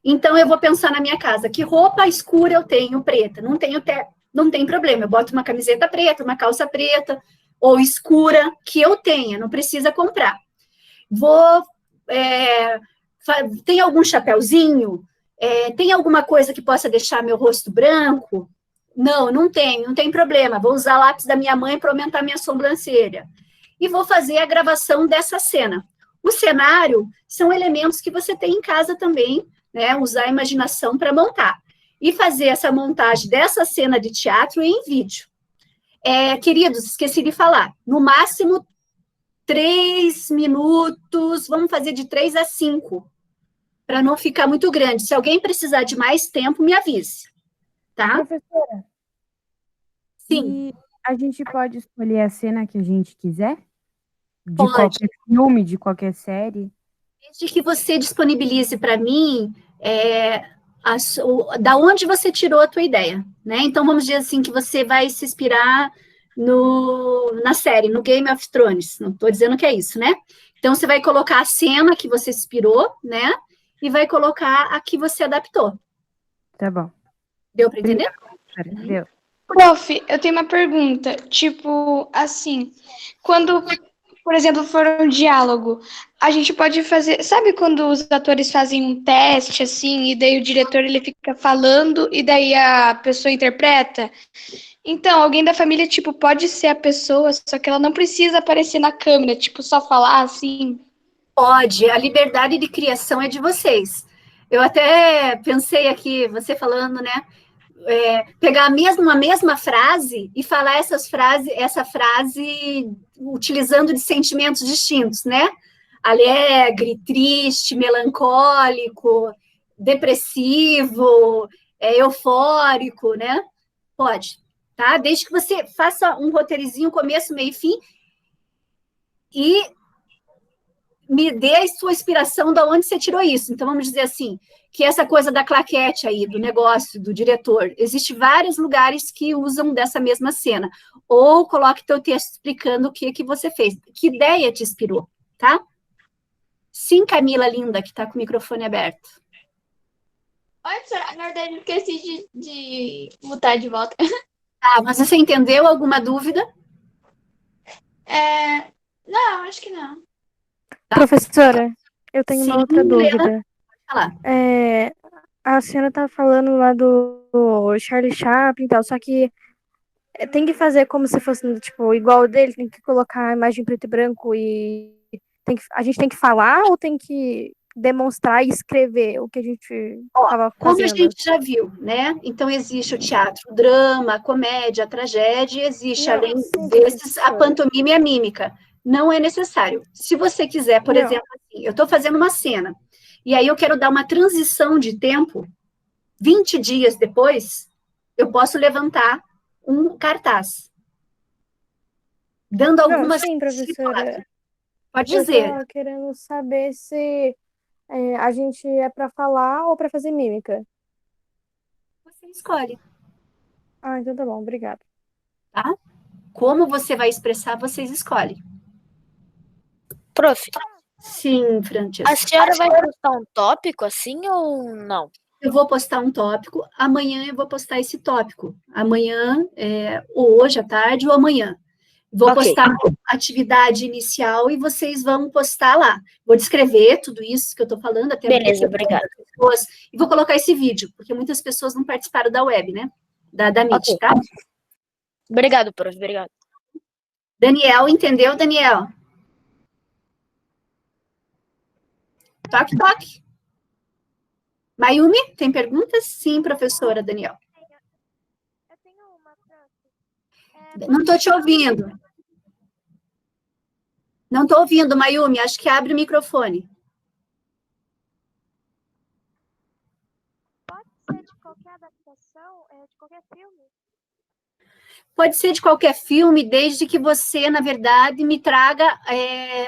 Então eu vou pensar na minha casa, que roupa escura eu tenho preta? Não tem problema, eu boto uma camiseta preta, uma calça preta, ou escura, que eu tenha, não precisa comprar. Tem algum chapéuzinho? Tem alguma coisa que possa deixar meu rosto branco? Não tem problema. Vou usar lápis da minha mãe para aumentar minha sobrancelha. E vou fazer a gravação dessa cena. O cenário são elementos que você tem em casa também, né? Usar a imaginação para montar. E fazer essa montagem dessa cena de teatro em vídeo. Queridos, esqueci de falar. No máximo 3 minutos, vamos fazer de 3 a 5, para não ficar muito grande. Se alguém precisar de mais tempo, me avise, tá? Professora, Sim. e a gente pode escolher a cena que a gente quiser? De Pode. qualquer filme, de qualquer série? Desde que você disponibilize para mim da onde você tirou a tua ideia, né? Então, vamos dizer assim, que você vai se inspirar na série, no Game of Thrones. Não estou dizendo que é isso, né? Então, você vai colocar a cena que você se inspirou, né? E vai colocar a que você adaptou. Tá bom. Deu para entender? Deu. Prof, eu tenho uma pergunta. Tipo, assim, quando, por exemplo, for um diálogo, a gente pode fazer. Sabe quando os atores fazem um teste, assim, e daí o diretor ele fica falando e daí a pessoa interpreta? Então, alguém da família, tipo, pode ser a pessoa, só que ela não precisa aparecer na câmera, tipo, só falar assim. Pode, a liberdade de criação é de vocês. Eu até pensei aqui, você falando, né? Pegar a mesma frase e falar essa frase utilizando de sentimentos distintos, né? Alegre, triste, melancólico, depressivo, eufórico, né? Pode, tá? Desde que você faça um roteirizinho, começo, meio e fim, e me dê a sua inspiração de onde você tirou isso. Então, vamos dizer assim, que essa coisa da claquete aí, do negócio, do diretor, existe vários lugares que usam dessa mesma cena. Ou coloque teu texto explicando o que você fez. Que ideia te inspirou, tá? Sim, Camila linda, que está com o microfone aberto. Oi, professora. Na verdade, eu esqueci de botar de volta. Tá, mas você entendeu alguma dúvida? Não, acho que não. Professora, eu tenho Sim, uma outra Helena, dúvida. pode falar. A senhora tá falando lá do Charlie Chaplin e tal, só que tem que fazer como se fosse, tipo, igual o dele, tem que colocar a imagem em preto e branco e a gente tem que falar ou tem que demonstrar e escrever o que a gente tava Como a fazendo? gente já viu, né? Então, existe o teatro, o drama, a comédia, a tragédia, existe, Não, além sim, desses, a professora. pantomima e a mímica. Não é necessário. Se você quiser, por Não. exemplo, assim, eu estou fazendo uma cena, e aí eu quero dar uma transição de tempo, 20 dias depois, eu posso levantar um cartaz, dando Não, algumas sim, professora. Pode Eu dizer. tô querendo saber se a gente é pra falar ou pra fazer mímica. Você escolhe, Ah, então tá bom, obrigada. tá? Como você vai expressar, vocês escolhem. Prof, Sim, a Francesca. senhora vai postar um tópico assim ou não? Eu vou postar um tópico, amanhã eu vou postar esse tópico. Amanhã, ou hoje à tarde, ou amanhã. Vou Ok. postar a atividade inicial e vocês vão postar lá. Vou descrever tudo isso que eu estou falando, até Beleza, porque obrigada. pessoas, e vou colocar esse vídeo, porque muitas pessoas não participaram da web, né? Da Meet, Ok. tá? Obrigado, prof. Obrigado. Daniel, entendeu, Daniel? Toque, toque. Mayumi, tem perguntas? Sim, professora Daniel. Eu tenho uma, Não estou te ouvindo. Não estou ouvindo, Mayumi. Acho que abre o microfone. Pode ser de qualquer adaptação, de qualquer filme? Pode ser de qualquer filme, desde que você, na verdade, me traga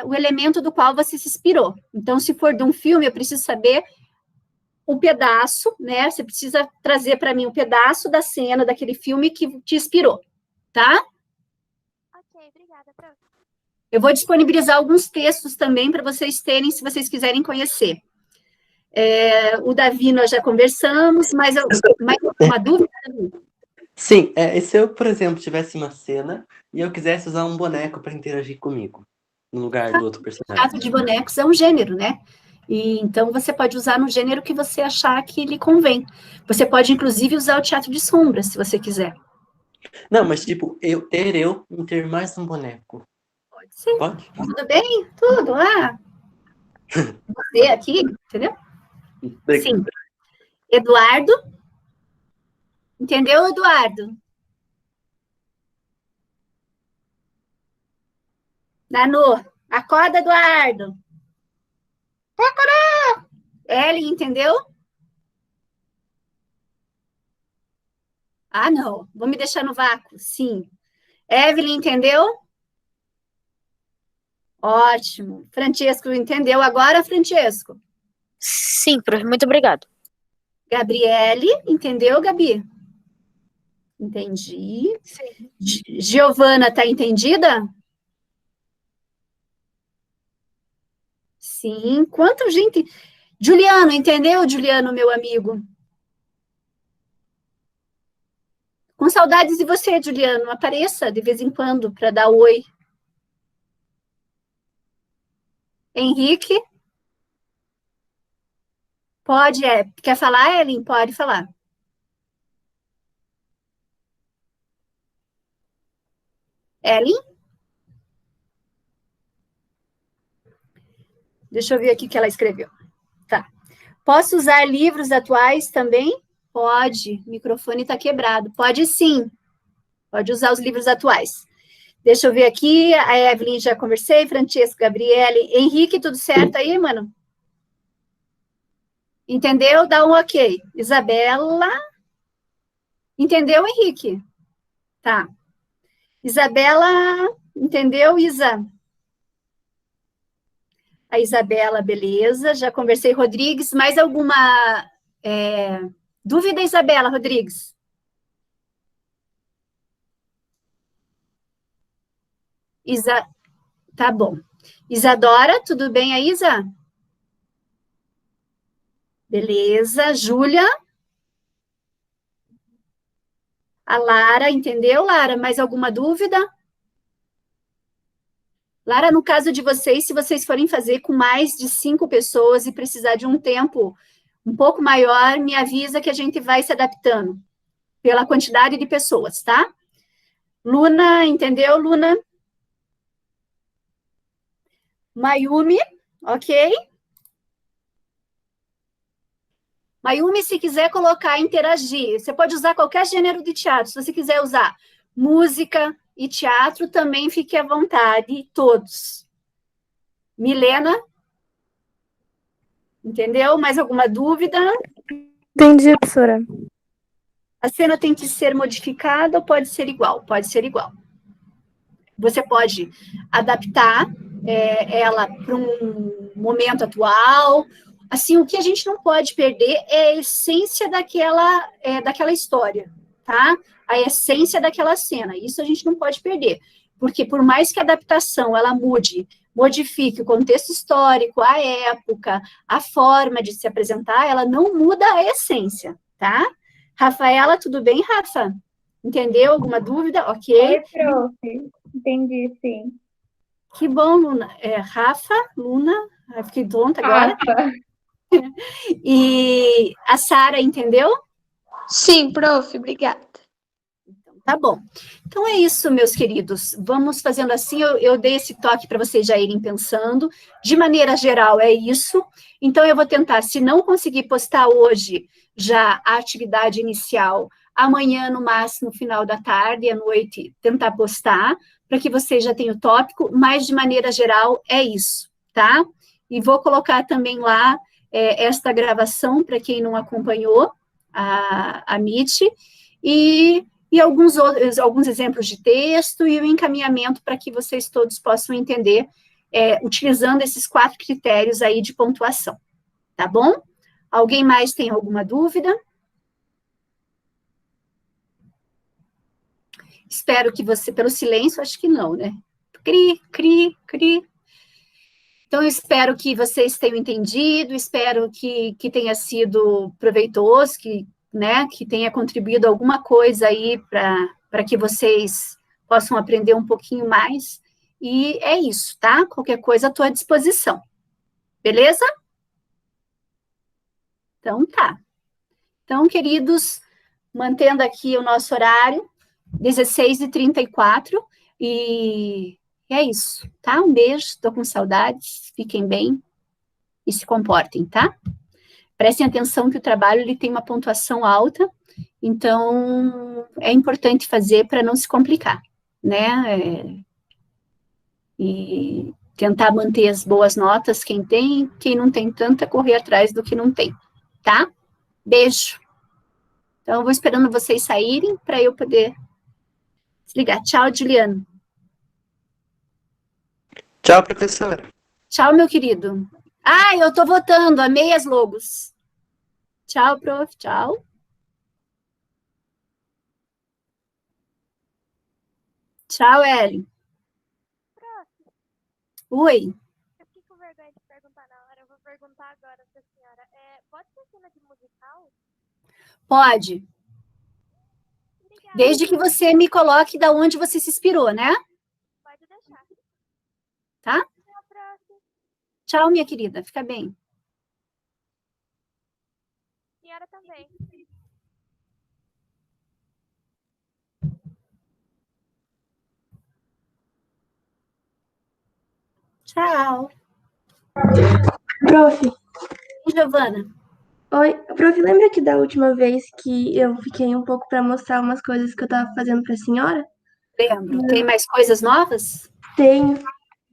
o elemento do qual você se inspirou. Então, se for de um filme, eu preciso saber o pedaço, né? Você precisa trazer para mim um pedaço da cena daquele filme que te inspirou, tá? Ok, obrigada, prof. Eu vou disponibilizar alguns textos também para vocês terem, se vocês quiserem conhecer. O Davi nós já conversamos, mas uma dúvida? Sim, e se eu, por exemplo, tivesse uma cena e eu quisesse usar um boneco para interagir comigo, no lugar do outro personagem? Teatro de bonecos é um gênero, né? E então você pode usar no gênero que você achar que lhe convém. Você pode, inclusive, usar o teatro de sombras, se você quiser. Não, mas tipo, eu ter mais um boneco. Pode ser. Pode? Tudo bem? Tudo. Você aqui, entendeu? Sim. Eduardo? Entendeu, Eduardo? Nanu, acorda, Eduardo. Ellen, entendeu? Não. Vou me deixar no vácuo. Sim. Evelyn, entendeu? Ótimo. Francesco, entendeu agora, Francesco? Sim, prof. Muito obrigado. Gabriele, entendeu, Gabi? Entendi. Sim. Giovana, tá entendida? Sim. Quanta gente... Juliano, entendeu, Juliano, meu amigo? Com saudades de você, Juliano. Apareça de vez em quando para dar oi. Henrique? Pode, Quer falar, Ellen? Pode falar. Ellen? Deixa eu ver aqui o que ela escreveu. Tá. Posso usar livros atuais também? Pode. O microfone está quebrado. Pode sim. Pode usar os livros atuais. Deixa eu ver aqui. A Evelyn já conversei. Francesco, Gabriele. Henrique, tudo certo aí, mano? Entendeu? Dá um ok. Isabela. Entendeu, Henrique? Tá. Isabela, entendeu, Isa? A Isabela, beleza. Já conversei. Rodrigues, mais alguma dúvida, Isabela, Rodrigues? Tá bom. Isadora, tudo bem, a Isa? Beleza. Júlia? A Lara, entendeu, Lara? Mais alguma dúvida? Lara, no caso de vocês, se vocês forem fazer com mais de 5 pessoas e precisar de um tempo um pouco maior, me avisa que a gente vai se adaptando pela quantidade de pessoas, tá? Luna, entendeu, Luna? Mayumi, ok? Mayumi, se quiser colocar interagir, você pode usar qualquer gênero de teatro. Se você quiser usar música e teatro, também fique à vontade, todos. Milena? Entendeu? Mais alguma dúvida? Entendi, professora. A cena tem que ser modificada ou pode ser igual? Pode ser igual. Você pode adaptar ela para um momento atual. Assim, o que a gente não pode perder é a essência daquela história, tá? A essência daquela cena. Isso a gente não pode perder. Porque por mais que a adaptação ela modifique o contexto histórico, a época, a forma de se apresentar, ela não muda a essência, tá? Rafaela, tudo bem, Rafa? Entendeu? Alguma dúvida? Ok. Oi, prof. Entendi, sim. Que bom, Luna. Rafa, Luna, eu fiquei tonta agora. Rafa. E a Sara, entendeu? Sim, prof, obrigada. Tá bom. Então é isso, meus queridos. Vamos fazendo assim. Eu dei esse toque para vocês já irem pensando. De maneira geral, é isso. Então eu vou tentar, se não conseguir postar hoje já a atividade inicial, amanhã, no máximo, final da tarde e à noite, tentar postar, para que vocês já tenham o tópico, mas de maneira geral é isso, tá? E vou colocar também lá esta gravação para quem não acompanhou a Meet, e alguns exemplos de texto e o encaminhamento para que vocês todos possam entender, utilizando esses 4 critérios aí de pontuação, tá bom? Alguém mais tem alguma dúvida? Espero que você, pelo silêncio, acho que não, né? Cri, cri, cri. Então, eu espero que vocês tenham entendido, espero que tenha sido proveitoso, que tenha contribuído alguma coisa aí para que vocês possam aprender um pouquinho mais. E é isso, tá? Qualquer coisa à tua disposição. Beleza? Então, tá. Então, queridos, mantendo aqui o nosso horário, 16h34, e é isso, tá? Um beijo, estou com saudades, fiquem bem e se comportem, tá? Prestem atenção que o trabalho ele tem uma pontuação alta, então é importante fazer para não se complicar, né? E tentar manter as boas notas, quem não tem tanta, correr atrás do que não tem, tá? Beijo. Então, eu vou esperando vocês saírem para eu poder desligar. Tchau, Juliano. Tchau, professora. Tchau, meu querido. Ah, eu tô votando, amei as logos. Tchau, prof, tchau. Tchau, Ellen. Oi. Eu fiquei com vergonha de perguntar na hora, eu vou perguntar agora pra senhora. Pode ser cena de musical? Pode. Obrigada. Desde que você me coloque da onde você se inspirou, né? Pode deixar. Tá? Até a próxima. Tchau, minha querida. Fica bem. Senhora também. Tchau. Prof, Giovana. oi. Prof, lembra que da última vez que eu fiquei um pouco para mostrar umas coisas que eu tava fazendo para a senhora? Lembro. Tem mais coisas novas? Tenho.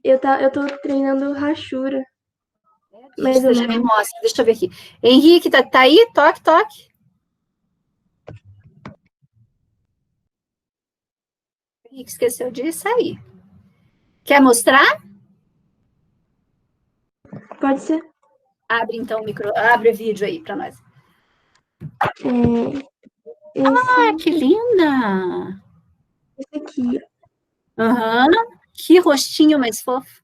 Eu tô treinando rachura. Mais ou Você já me menos. mostra. Deixa eu ver aqui. Henrique, tá aí? Toque, toque. Henrique esqueceu de sair. Quer mostrar? Pode ser? Abre então abre o vídeo aí para nós. Que linda! Esse aqui. Aham. Que rostinho mais fofo.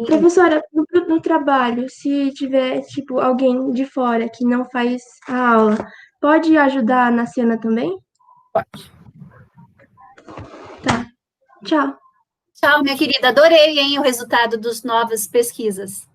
Professora, no trabalho, se tiver, tipo, alguém de fora que não faz a aula, pode ajudar na cena também? Pode. Tá. Tchau. Tchau, minha querida. Adorei, hein, o resultado das novas pesquisas.